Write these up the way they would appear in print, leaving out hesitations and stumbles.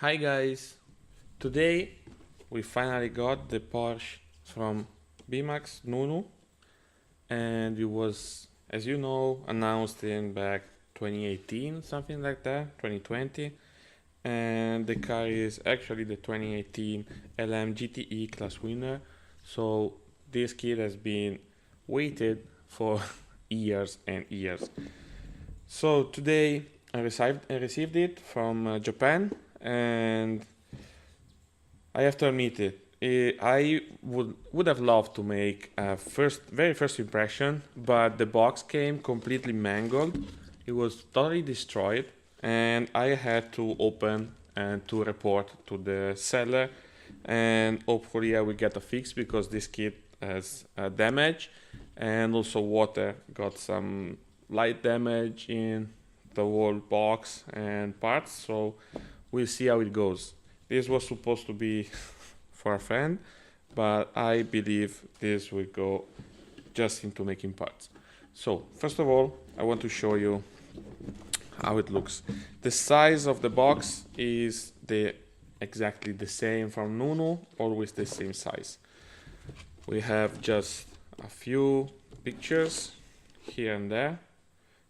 Hi guys, today we finally got the Porsche from BMAX Nunu, and it was, as you know, announced in back 2018, something like that, 2020, and the car is actually the 2018 LM GTE class winner, so this kit has been waited for years and years. So today I received it from Japan, and I have to admit it. I would have loved to make a very first impression, but the box came completely mangled. It was totally destroyed, and I had to open and to report to the seller, and hopefully I will get a fix because this kit has damage, and also water got some light damage in the whole box and parts. So we'll see how it goes. This was supposed to be for a friend, but I believe this will go just into making parts. So first of all, I want to show you how it looks. The size of the box is exactly the same from Nunu, always the same size. We have just a few pictures here and there,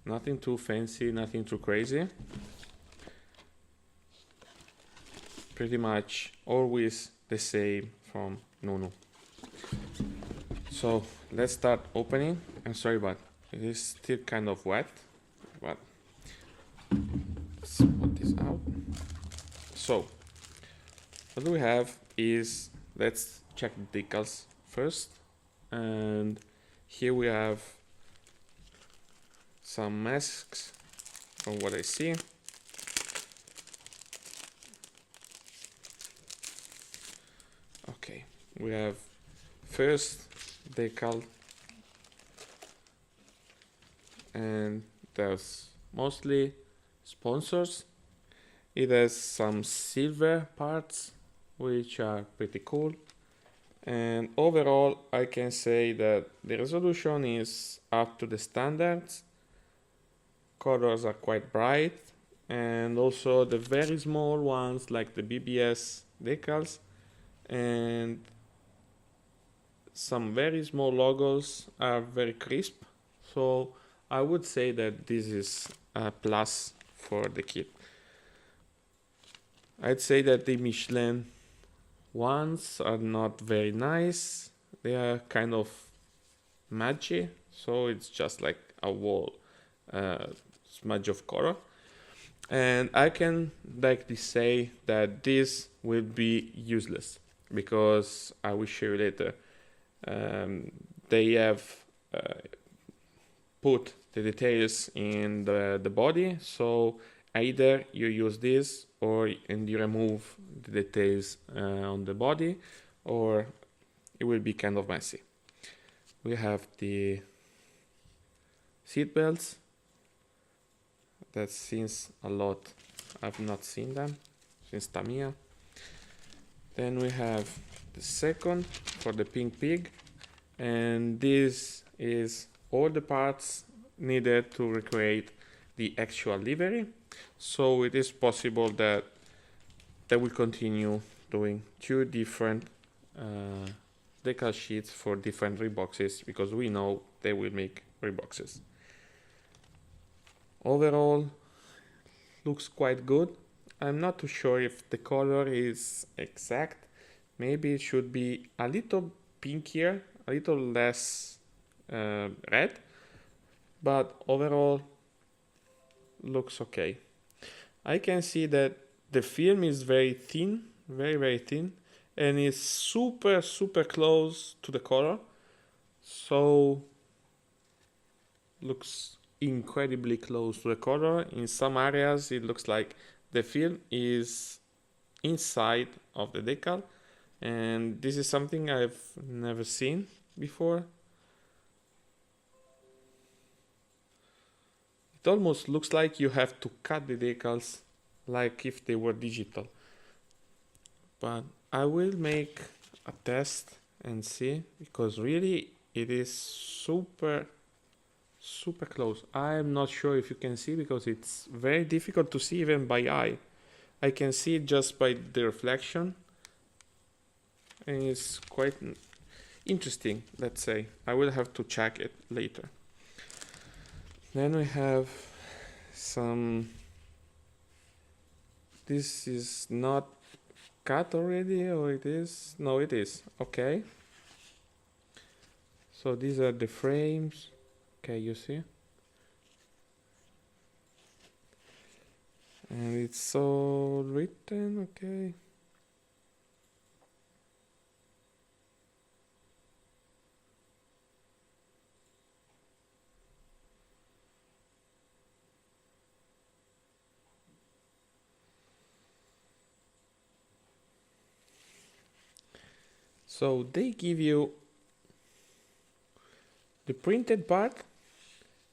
nothing too fancy, nothing too crazy. Pretty much always the same from Nunu. So let's start opening. I'm sorry, but it is still kind of wet, but let's put this out. So what we have is, let's check the decals first, and here we have some masks from what I see. Okay, we have first decal, and there's mostly sponsors. It has some silver parts which are pretty cool, and overall I can say that the resolution is up to the standards. Colors are quite bright, and also the very small ones like the BBS decals and some very small logos are very crisp. So I would say that this is a plus for the kit. I'd say that the Michelin ones are not very nice. They are kind of matchy, so it's just like a wall smudge of color. And I can directly say that this will be useless because I will show you later. They have put the details in the body, so either you use this and you remove the details on the body, or it will be kind of messy. We have the seat belts. That since a lot I've not seen them since Tamiya. Then we have the second for the pink pig, and this is all the parts needed to recreate the actual livery. So it is possible that they will continue doing two different decal sheets for different reboxes, because we know they will make reboxes. Overall, looks quite good. I'm not too sure if the color is exact. Maybe it should be a little pinkier, a little less red, but overall looks okay. I can see that the film is very thin, very thin, and is super close to the color, so looks incredibly close to the color. In some areas it looks like the film is inside of the decal, and this is something I've never seen before. It almost looks like you have to cut the decals like if they were digital, but I will make a test and see, because really it is super close. I'm not sure if you can see, because it's very difficult to see even by eye. I can see it just by the reflection, and it's quite interesting, let's say. I will have to check it later. Then we have some, this is not cut already, or it is? No, it is. Okay. So these are the frames. Okay, you see? And it's all written, okay. So they give you the printed part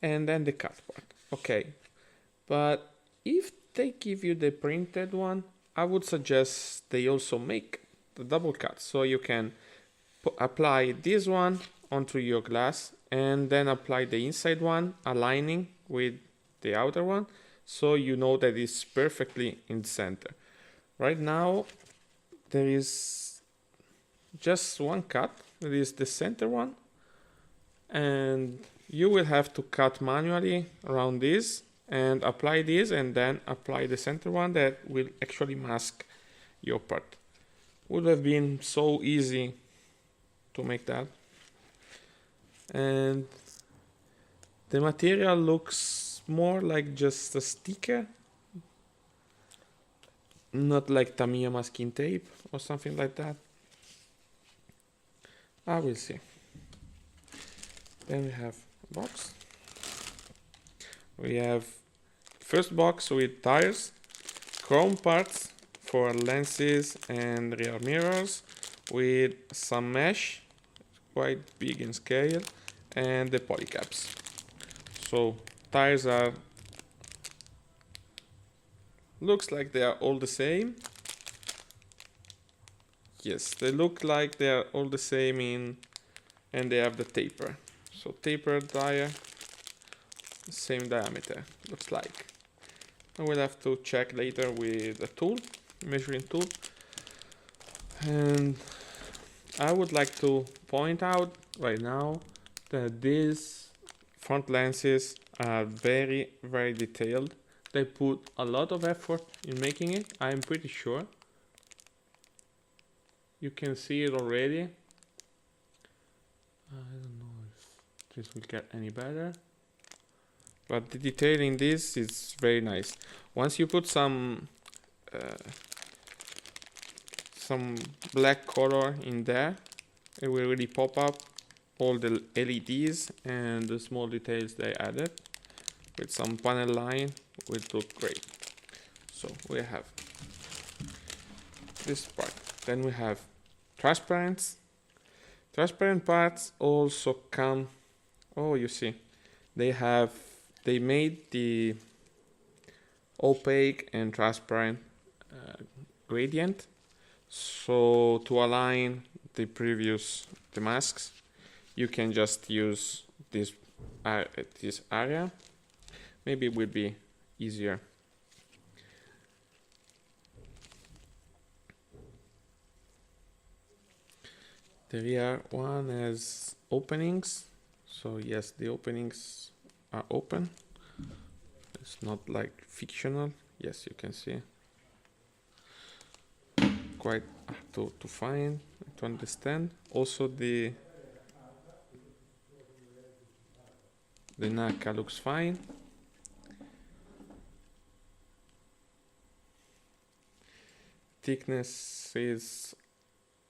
and then the cut part. Okay. But if they give you the printed one, I would suggest they also make the double cut. So you can apply this one onto your glass and then apply the inside one, aligning with the outer one, so you know that it's perfectly in the center. Right now, there is just one cut, that is the center one, and you will have to cut manually around this and apply this, and then apply the center one that will actually mask your part. Would have been so easy to make that. And the material looks more like just a sticker, not like Tamiya masking tape or something like that. I will see. Then we have a box. We have first box with tires, chrome parts for lenses and rear mirrors, with some mesh, quite big in scale, and the polycaps. So tires are, looks like they are all the same. Yes, they look like they are all the same and they have the taper. So tapered tire, same diameter, looks like. I will have to check later with a tool, measuring tool. And I would like to point out right now that these front lenses are very, very detailed. They put a lot of effort in making it, I'm pretty sure. You can see it already. I don't know if this will get any better, but the detail in this is very nice. Once you put some black color in there, it will really pop up all the LEDs and the small details they added. With some panel line, will look great. So we have this part. Then we have transparent. Transparent parts also come. Oh, you see, they made the opaque and transparent gradient. So to align the masks, you can just use this area. Maybe it will be easier. The rear one has openings. So yes, the openings are open. It's not like fictional. Yes, you can see. Quite to find, to understand. Also the NACA looks fine. Thickness is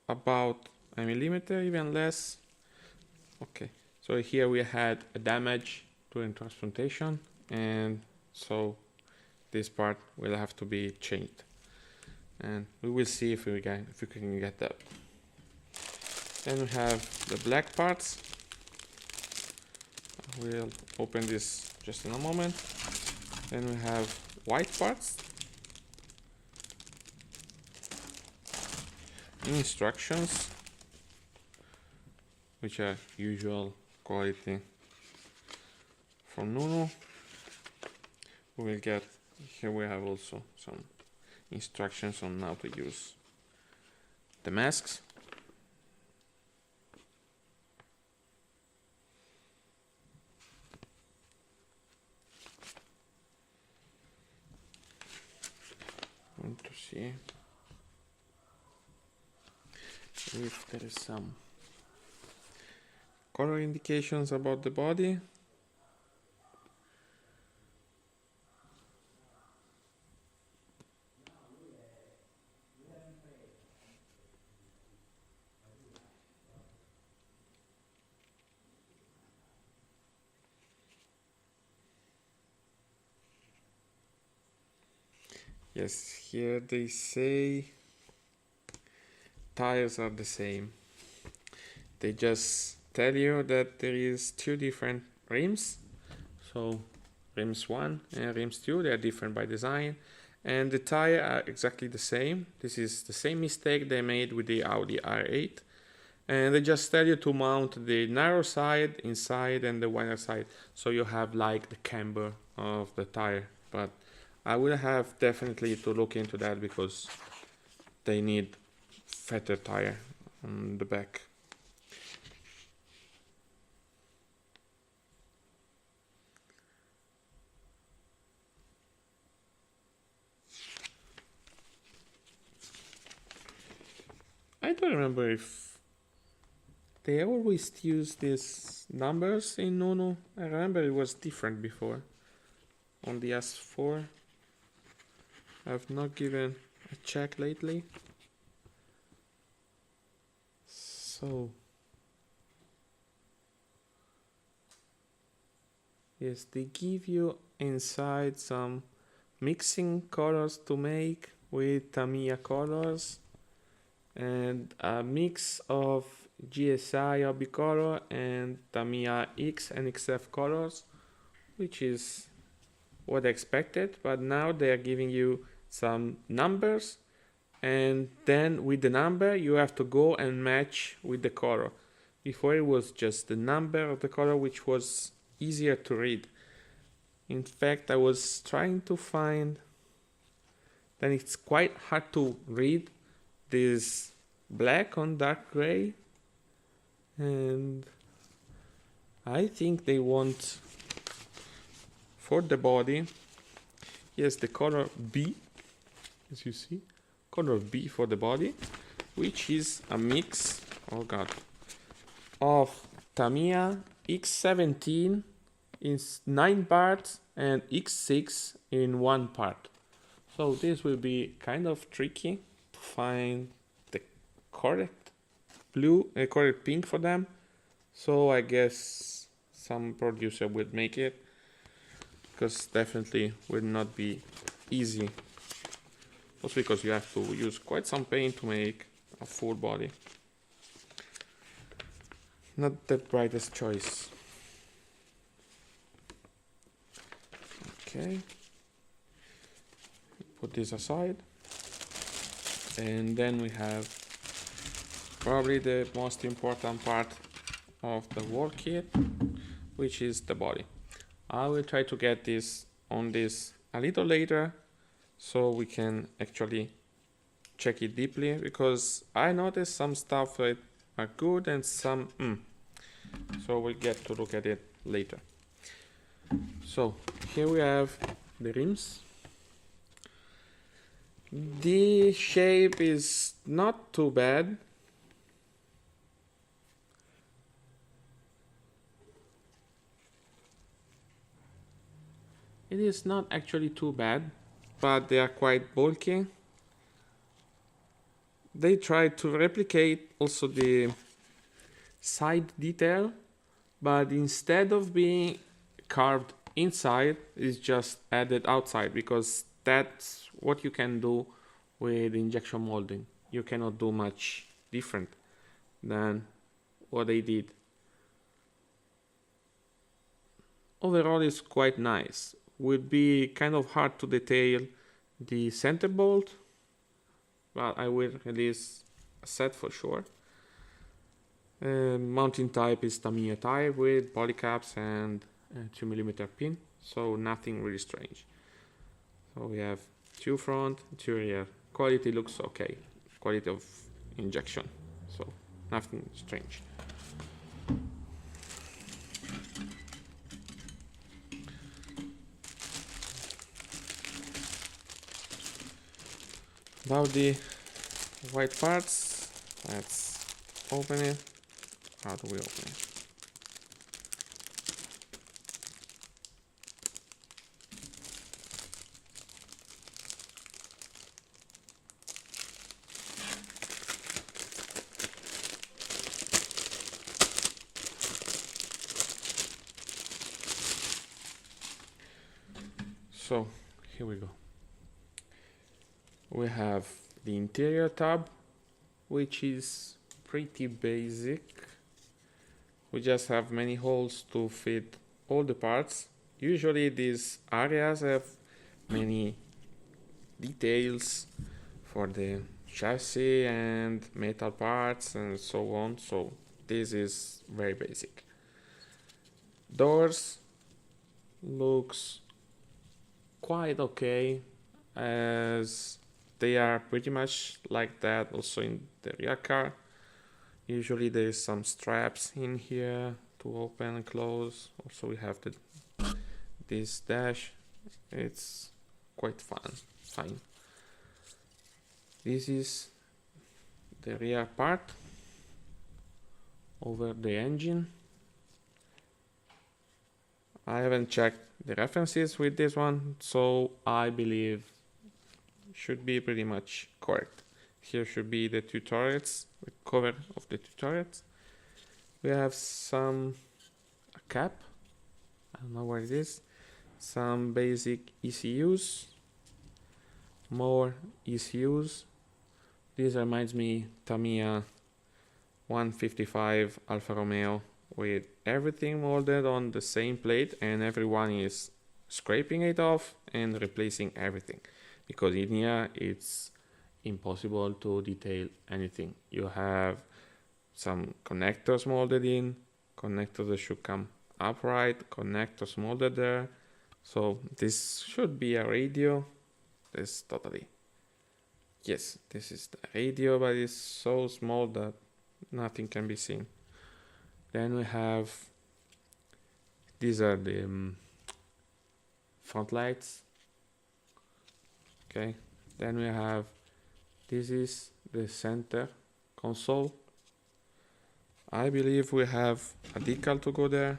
about a millimeter, even less. Okay, so here we had a damage during transplantation, and so this part will have to be changed, and we will see if we can get that. Then we have the black parts. We'll open this just in a moment. Then we have white parts. Instructions, which are usual quality from Nuno. We will get, here we have also some instructions on how to use the masks. Want to see if there is some color indications about the body. Yes, here they say tires are the same. They just tell you that there is two different rims. So rims 1 and rims 2, they are different by design. And the tire are exactly the same. This is the same mistake they made with the Audi R8. And they just tell you to mount the narrow side inside and the wider side. So you have like the camber of the tire. But I will have definitely to look into that because they need fatter tire on the back. I don't remember if they always use these numbers in Uno. I remember it was different before on the S4. I've not given a check lately. So yes, they give you inside some mixing colors to make with Tamiya colors and a mix of GSI Hobby color and Tamiya X and XF colors, which is what I expected, but now they are giving you some numbers, and then with the number you have to go and match with the color. Before it was just the number of the color, which was easier to read. In fact, I was trying to find, then it's quite hard to read this black on dark gray, and I think they want for the body, yes, the color B, as you see, color B for the body, which is a mix, oh god, of Tamiya X17 in 9 parts and X6 in 1 part. So this will be kind of tricky to find the correct blue, correct pink for them. So I guess some producer will make it, because definitely will not be easy. Also because you have to use quite some paint to make a full body. Not the brightest choice. Okay. Put this aside. And then we have probably the most important part of the whole kit, which is the body. I will try to get this on this a little later so we can actually check it deeply, because I noticed some stuff that are good and some so we'll get to look at it later. So here we have the rims. The shape is not too bad. It is not actually too bad, but they are quite bulky. They try to replicate also the side detail, but instead of being carved inside, it's just added outside, because that's what you can do with injection molding. You cannot do much different than what they did. Overall, it's quite nice. Would be kind of hard to detail the center bolt, but I will release a set for sure. Mounting type is Tamiya type with polycaps and 2mm pin, so nothing really strange. So we have two front, two rear. Quality looks okay. Quality of injection, so nothing strange. About the white parts, let's open it. How do we open it? So here we go. We have the interior tab, which is pretty basic. We just have many holes to fit all the parts. Usually these areas have many details for the chassis and metal parts and so on, so this is very basic. Doors looks quite okay, as they are pretty much like that also in the rear car. Usually there is some straps in here to open and close. Also we have this dash. It's quite fine. This is the rear part over the engine. I haven't checked the references with this one, so I believe should be pretty much correct. Here should be the two turrets, the cover of the two turrets. We have a cap, I don't know what it is, some basic ECUs, more ECUs. This reminds me Tamiya 155 Alfa Romeo, with everything molded on the same plate, and everyone is scraping it off and replacing everything, because in here it's impossible to detail anything. You have some connectors molded in, connectors that should come upright, connectors molded there. So this should be a radio. This totally, yes, this is the radio, but it's so small that nothing can be seen. Then we have, these are the front lights. Okay, then we have, this is the center console. I believe we have a decal to go there.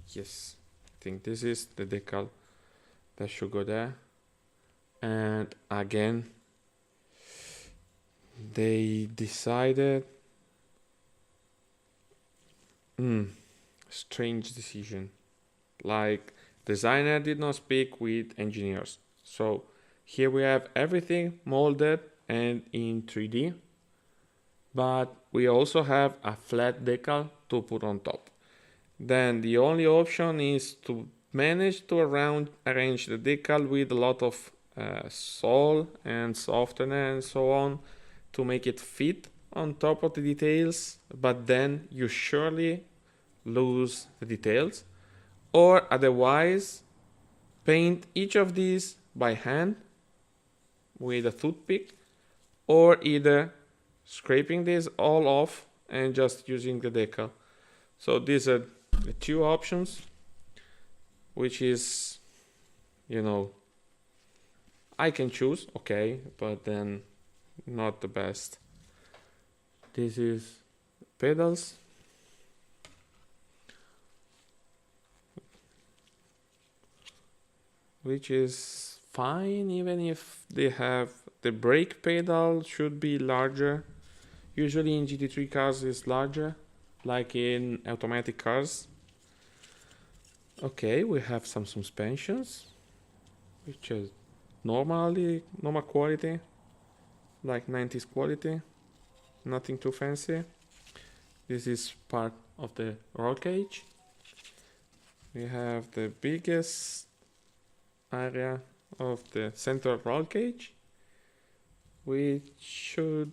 Yes, I think this is the decal that should go there. And again, they decided, strange decision. Like, designer did not speak with engineers. So here we have everything molded and in 3D, but we also have a flat decal to put on top. Then the only option is to manage to arrange the decal with a lot of sole and softener and so on to make it fit on top of the details, but then you surely lose the details. Or otherwise, paint each of these by hand with a toothpick, or either scraping this all off and just using the decal. So these are the two options, which is, I can choose, okay, but then not the best. This is pedals. Which is fine, even if they have the brake pedal should be larger. Usually in GT3 cars is larger, like in automatic cars. Okay, we have some suspensions, which is normal quality, like 90s quality, nothing too fancy. This is part of the roll cage. We have the biggest area of the central roll cage, which should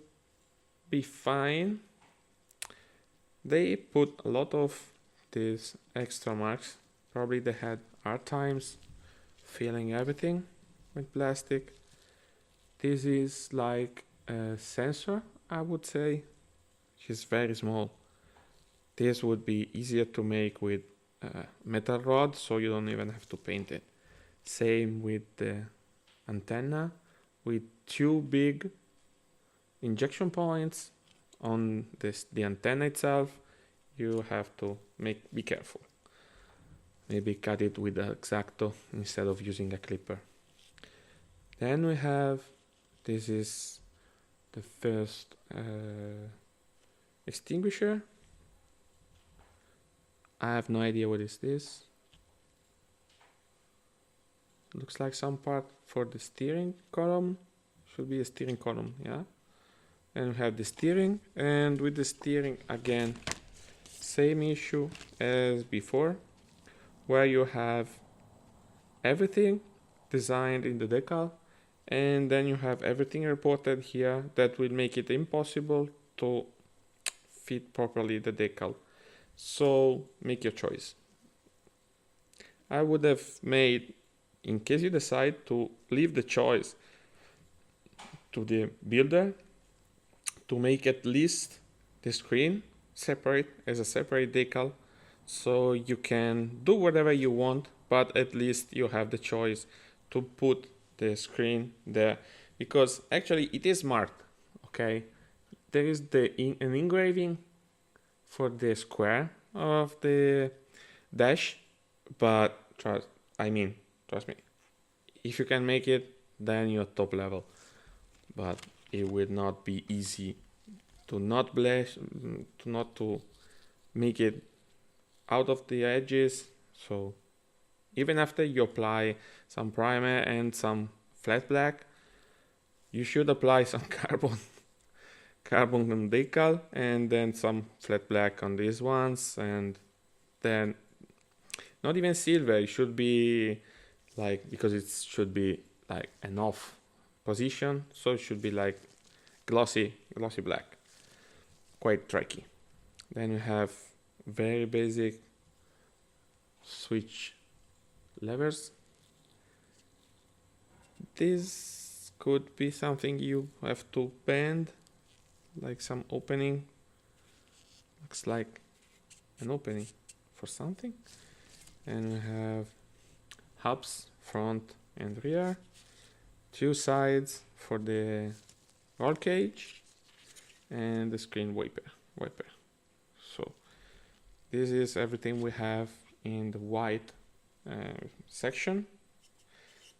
be fine. They put a lot of these extra marks. Probably they had hard times filling everything with plastic. This is like a sensor, I would say, which is very small. This would be easier to make with metal rod, so you don't even have to paint it. Same with the antenna, with two big injection points on the antenna itself. You have to be careful. Maybe cut it with an X-Acto instead of using a clipper. Then we have, this is the first extinguisher. I have no idea what is this. Looks like some part for the steering column. Should be a steering column, yeah. And we have the steering, and with the steering again, same issue as before, where you have everything designed in the decal, and then you have everything reported here that will make it impossible to fit properly the decal. So make your choice. I would have made, in case you decide to leave the choice to the builder, to make at least the screen separate as a separate decal, so you can do whatever you want, but at least you have the choice to put the screen there, because actually it is marked. Okay, there is an engraving for the square of the dash, but trust me, if you can make it, then you're top level. But it will not be easy to not make it out of the edges. So even after you apply some primer and some flat black, you should apply some carbon on decal, and then some flat black on these ones, and then not even silver. It should be like, because it should be like an off position, so it should be like glossy black, quite tricky. Then we have very basic switch levers. This could be something you have to bend, like some opening. Looks like an opening for something. And we have hubs front and rear, two sides for the roll cage, and the screen wiper. So this is everything we have in the white section.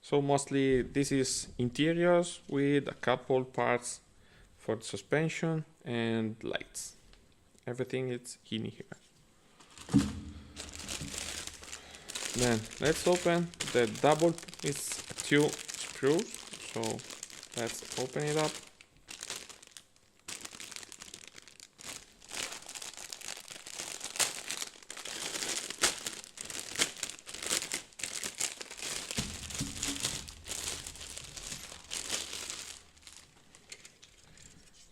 So mostly this is interiors with a couple parts for the suspension and lights. Everything is in here. Then let's open the double, it's 2 screws, so let's open it up.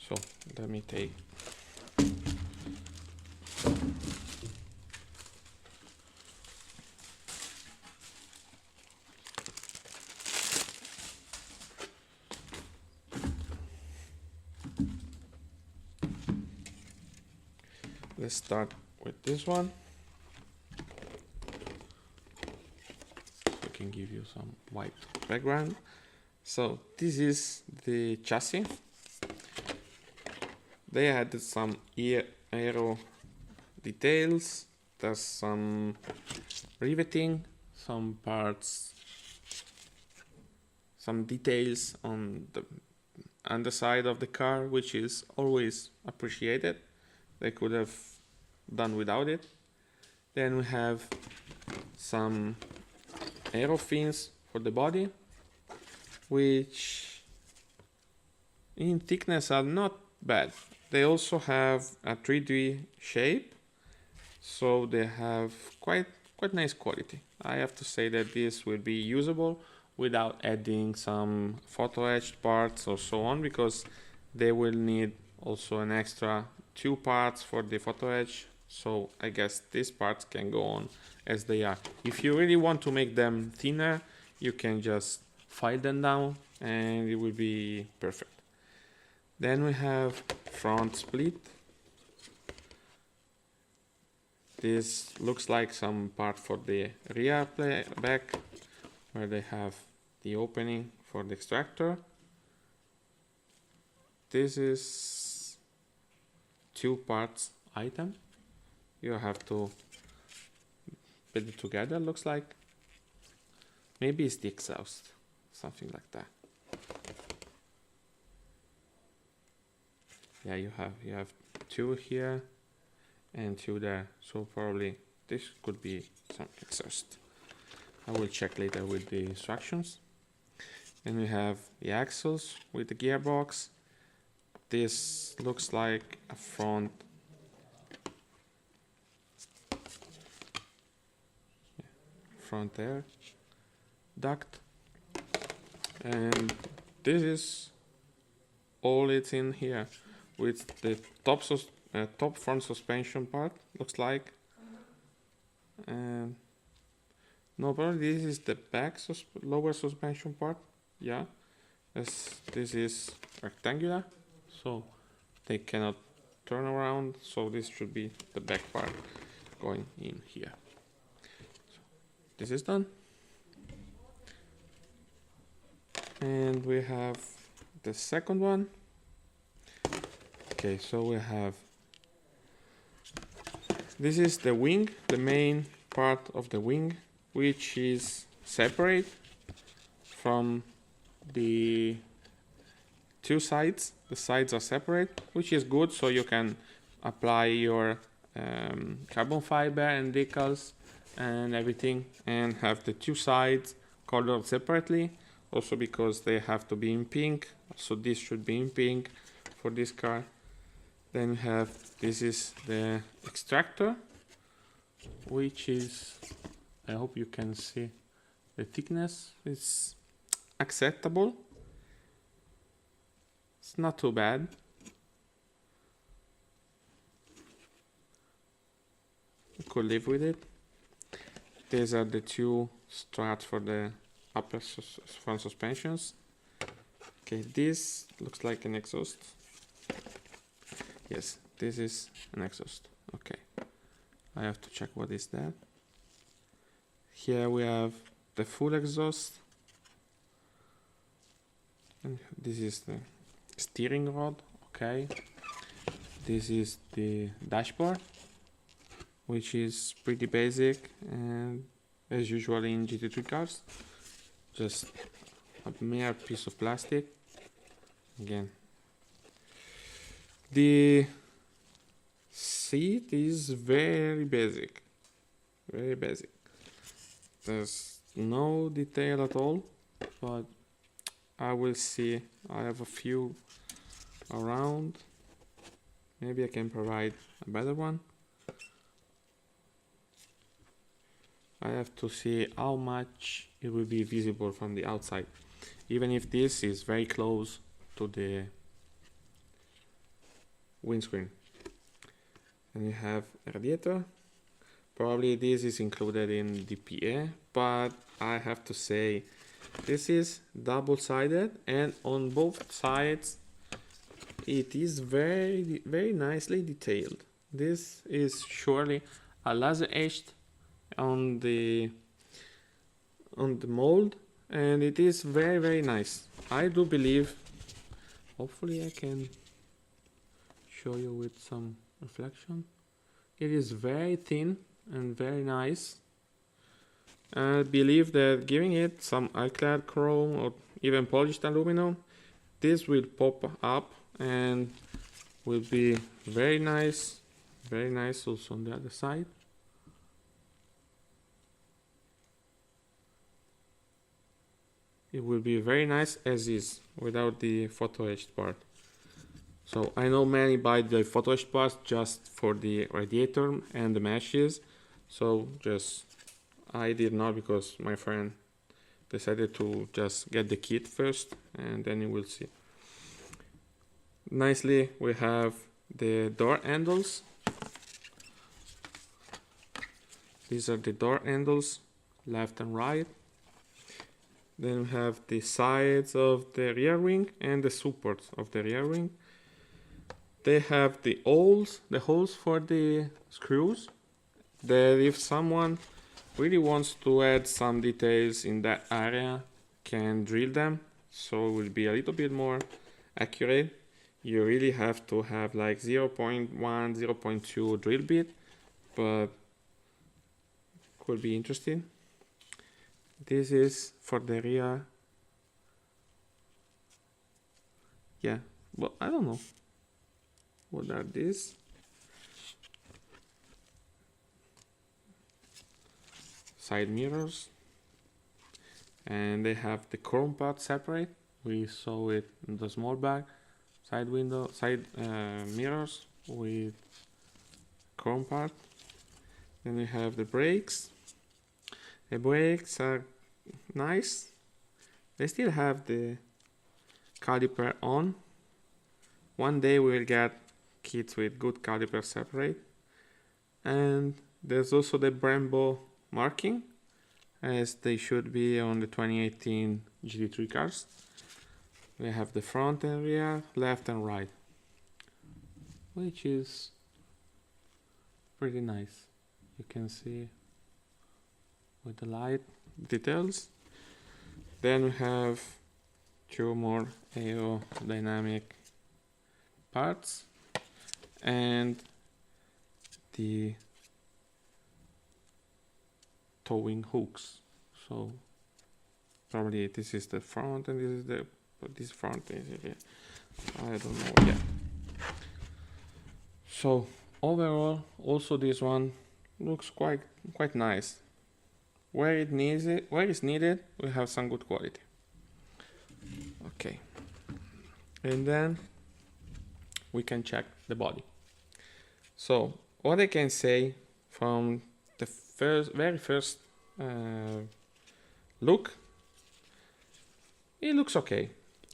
So let me take let's start with this one. I can give you some white background. So this is the chassis. They added some aero details. There's some riveting, some parts, some details on the underside of the car, which is always appreciated. They could have done without it. Then we have some aero fins for the body, which in thickness are not bad. They also have a 3D shape, so they have quite nice quality. I have to say that this will be usable without adding some photo etched parts or so on, because they will need also an extra 2 parts for the photo etch. So I guess these parts can go on as they are. If you really want to make them thinner, you can just file them down and it will be perfect. Then we have front split. This looks like some part for the rear back, where they have the opening for the extractor. This is 2 parts item. You have to put it together, looks like. Maybe it's the exhaust, something like that. Yeah, you have 2 here and 2 there, so probably this could be some exhaust. I will check later with the instructions. And we have the axles with the gearbox. This looks like a front air duct, and this is all it's in here, with the top front suspension part, looks like. And no, probably this is the back lower suspension part. Yeah, this is rectangular, so they cannot turn around, so this should be the back part going in here. So this is done, and we have the second one. Okay, so we have, this is the wing, the main part of the wing, which is separate from the 2 sides. The sides are separate, which is good, so you can apply your carbon fiber and decals and everything, and have the 2 sides colored separately, also because they have to be in pink, so this should be in pink for this car. Then we have, this is the extractor, which is, I hope you can see the thickness, it's acceptable. It's not too bad. You could live with it. These are the 2 struts for the upper front suspensions. Okay, this looks like an exhaust. Yes, this is an exhaust. Okay, I have to check what is that. Here we have the full exhaust, and this is the steering rod. Okay, this is the dashboard, which is pretty basic and as usual in GT3 cars, just a mere piece of plastic. Again, the seat is very basic, very basic. There's no detail at all, but I will see. I have a few around. Maybe I can provide a better one. I have to see how much it will be visible from the outside, even if this is very close to the windscreen. And you have a radiator. Probably this is included in the PA, but I have to say this is double-sided, and on both sides it is very, very nicely detailed. This is surely a laser etched on the mold, and it is very, very nice. I do believe, hopefully I can show you with some reflection. It is very thin and very nice. I believe that giving it some alclad chrome or even polished aluminum, this will pop up and will be very nice also on the other side. It will be very nice as is, without the photo etched part. So I know many buy the photo etched parts just for the radiator and the meshes, so I did not, because my friend decided to just get the kit first and then you will see. Nicely, we have the door handles. These are the door handles, left and right. Then we have the sides of the rear wing and the supports of the rear wing. They have the holes for the screws, that if someone really wants to add some details in that area, can drill them, so it will be a little bit more accurate. You really have to have like 0.1, 0.2 drill bit, but could be interesting. This is for the rear. Yeah, well, I don't know. What are these? Side mirrors. And they have the chrome part separate. We saw it in the small bag. Side mirrors with chrome part. Then we have the brakes. The brakes are nice. They still have the caliper on. One day we will get kits with good caliper separate. And there's also the Brembo marking, as they should be on the 2018 GT3 cars. We have the front and rear, left and right, which is pretty nice. You can see with the light details. Then we have two more aerodynamic parts and the towing hooks. So probably this is the front and this is the, but this front is here. I don't know yet. So overall, also this one looks quite nice. Where it needs it, where it's needed, we have some good quality. Okay, and then we can check the body. So what I can say from the very first look, it looks okay.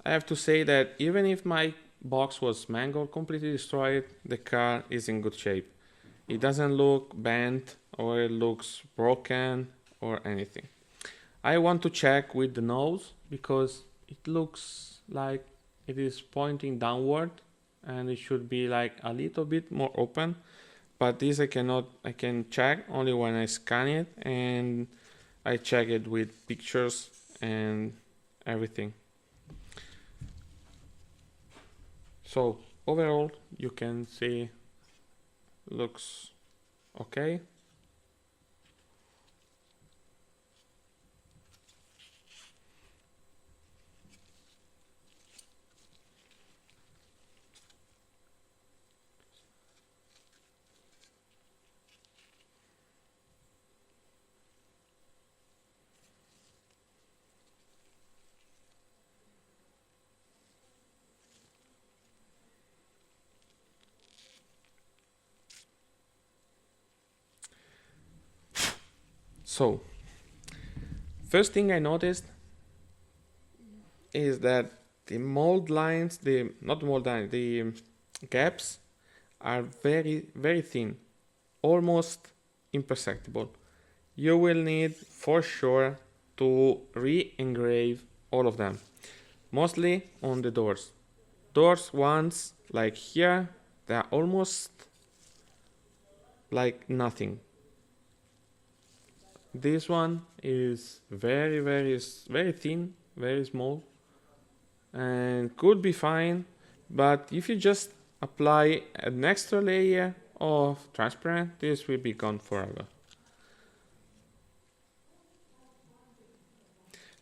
I have to say that even if my box was mangled, completely destroyed, the car is in good shape. It doesn't look bent or it looks broken or anything. I want to check with the nose because it looks like it is pointing downward and it should be like a little bit more open, but this I can check only when I scan it, and I check it with pictures and everything. So overall you can see looks okay. So first thing I noticed is that the mold lines, the gaps are very thin, almost imperceptible. You will need for sure to re-engrave all of them, mostly on the doors. Doors ones like here, they are almost like nothing. This one is very thin, very small, and could be fine, but if you just apply an extra layer of transparent, this will be gone forever.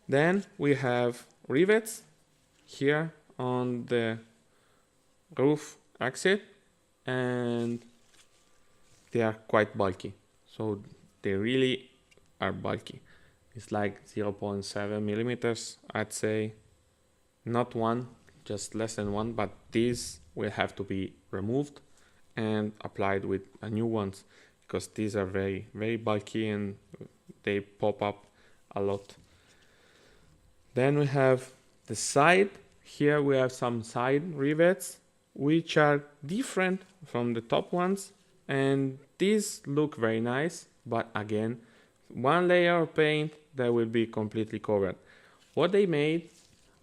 Then we have rivets here on the roof exit, and they are quite bulky, so they really are bulky. It's like 0.7 millimeters, I'd say. Not one, just less than one, but these will have to be removed and applied with a new ones, because these are very bulky and they pop up a lot. Then we have the side. Here we have some side rivets which are different from the top ones, and these look very nice, but again, one layer of paint that will be completely covered. What they made,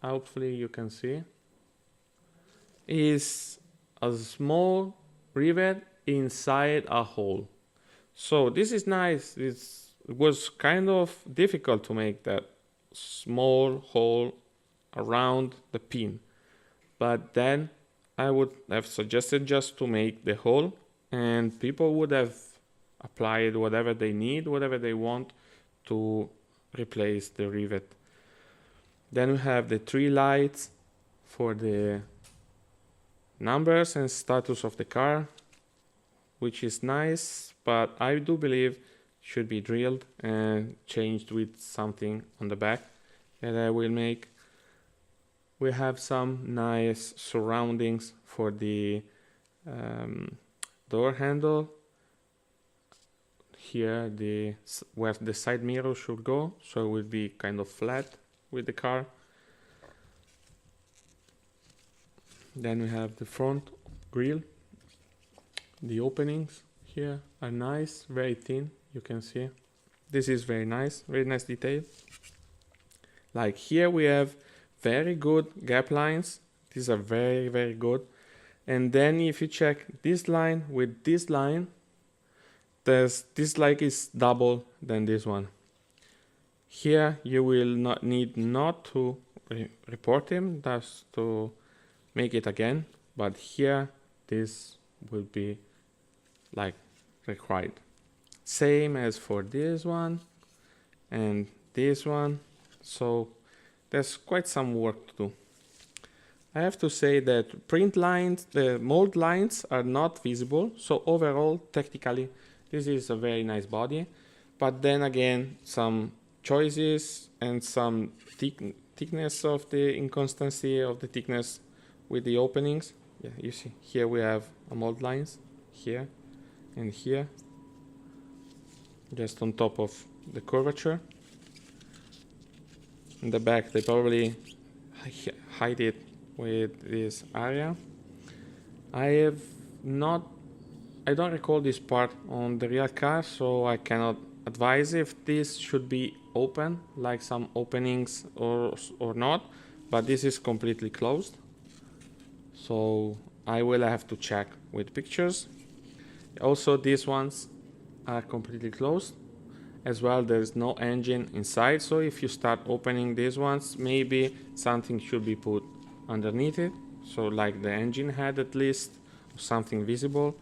hopefully you can see, is a small rivet inside a hole. So this is nice. It was kind of difficult to make that small hole around the pin, but then I would have suggested just to make the hole, and people would have applied whatever they need, whatever they want to replace the rivet. Then we have the 3 lights for the numbers and status of the car, which is nice, but I do believe should be drilled and changed with something on the back that I will make. We have some nice surroundings for the door handle. Here where the side mirror should go, so it will be kind of flat with the car. Then we have the front grille. The openings here are nice, very thin, you can see. This is very nice detail. Like here we have very good gap lines. These are very, very good. And then if you check this line with this line, this line is double than this one. Here you will not need to report him, just to make it again, but here this will be like required. Same as for this one and this one, so there's quite some work to do. I have to say that print lines, the mold lines are not visible, so overall technically this is a very nice body, but then again some choices and some thickness of the inconsistency of the thickness with the openings. Yeah, you see here we have a mold lines here and here, just on top of the curvature. In the back they probably hide it with this area. I don't recall this part on the real car, so I cannot advise if this should be open, like some openings or not, but this is completely closed, so I will have to check with pictures. Also these ones are completely closed as well. There's no engine inside, so if you start opening these ones, maybe something should be put underneath it, so like the engine head at least, or something visible.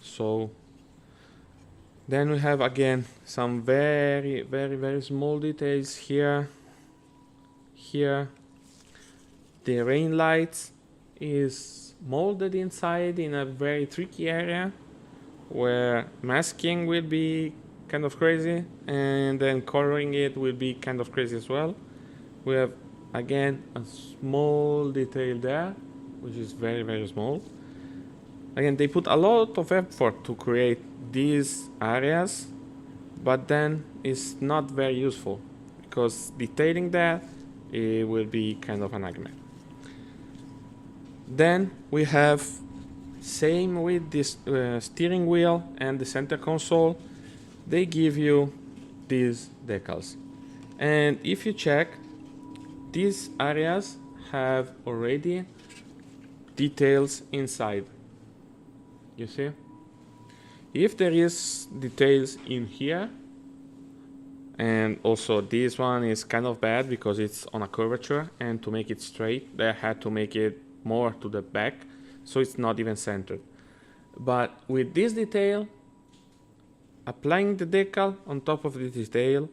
So then we have again some very, very, very small details here. Here the rain lights is molded inside in a very tricky area where masking will be kind of crazy, and then coloring it will be kind of crazy as well. We have again a small detail there, which is very, very small. Again, they put a lot of effort to create these areas, but then it's not very useful because detailing that it will be kind of a nightmare. Then we have same with this steering wheel and the center console. They give you these decals, and if you check, these areas have already details inside. You see, if there is details in here, and also this one is kind of bad because it's on a curvature, and to make it straight they had to make it more to the back, so it's not even centered. But with this detail, applying the decal on top of the detail,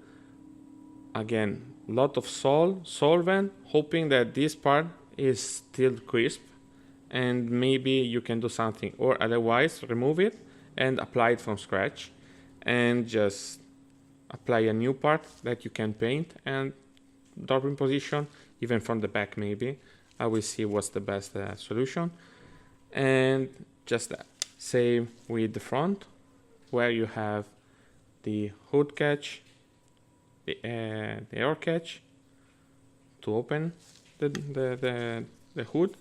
again, lot of solvent, hoping that this part is still crisp, and maybe you can do something, or otherwise remove it and apply it from scratch and just apply a new part that you can paint and drop in position, even from the back maybe. I will see what's the best solution. And just that. Same with the front, where you have the hood catch, the air catch to open the hood.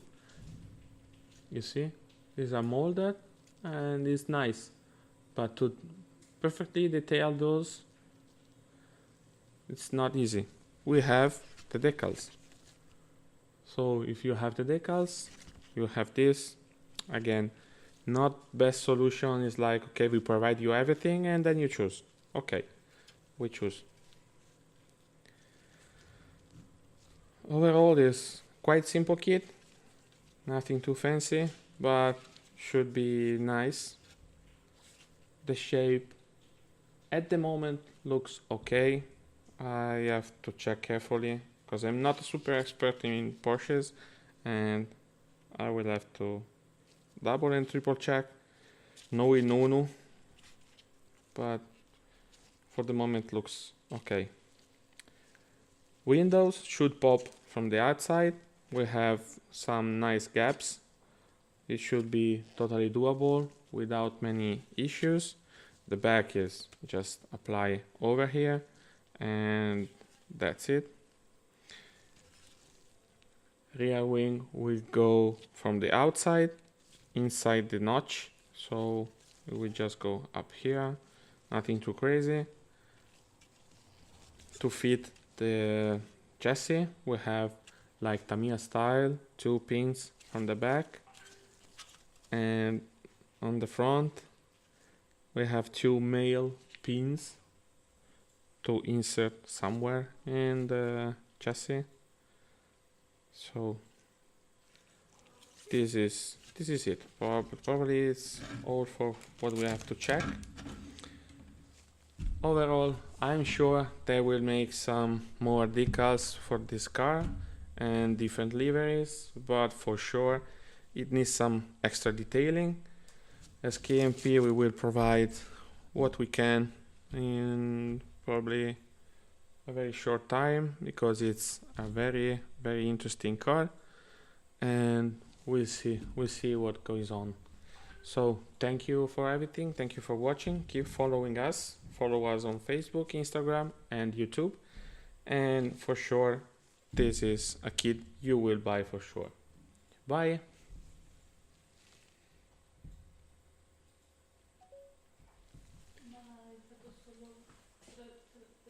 You see, these are molded and it's nice, but to perfectly detail those, it's not easy. We have the decals. So if you have the decals, you have this. Again, not best solution is like, okay, we provide you everything and then you choose. Okay, we choose. Overall is quite simple kit, nothing too fancy, but should be nice. The shape at the moment looks okay. I have to check carefully because I'm not a super expert in Porsches, and I will have to double and triple check. No in Uno, but for the moment looks okay. Windows should pop from the outside. We have some nice gaps. It should be totally doable without many issues. The back is just apply over here and that's it. Rear wing will go from the outside inside the notch, so it will just go up here, nothing too crazy. To fit the chassis we have like Tamiya style 2 pins from the back, and on the front we have 2 male pins to insert somewhere in the chassis. So this is it. Probably it's all for what we have to check. Overall, I'm sure they will make some more decals for this car and different liveries, but for sure it needs some extra detailing. As KMP, we will provide what we can in probably a very short time, because it's a very interesting car, and we'll see what goes on. So thank you for everything, thank you for watching, keep following us, follow us on Facebook, Instagram and YouTube, and for sure this is a kit you will buy for sure. Bye.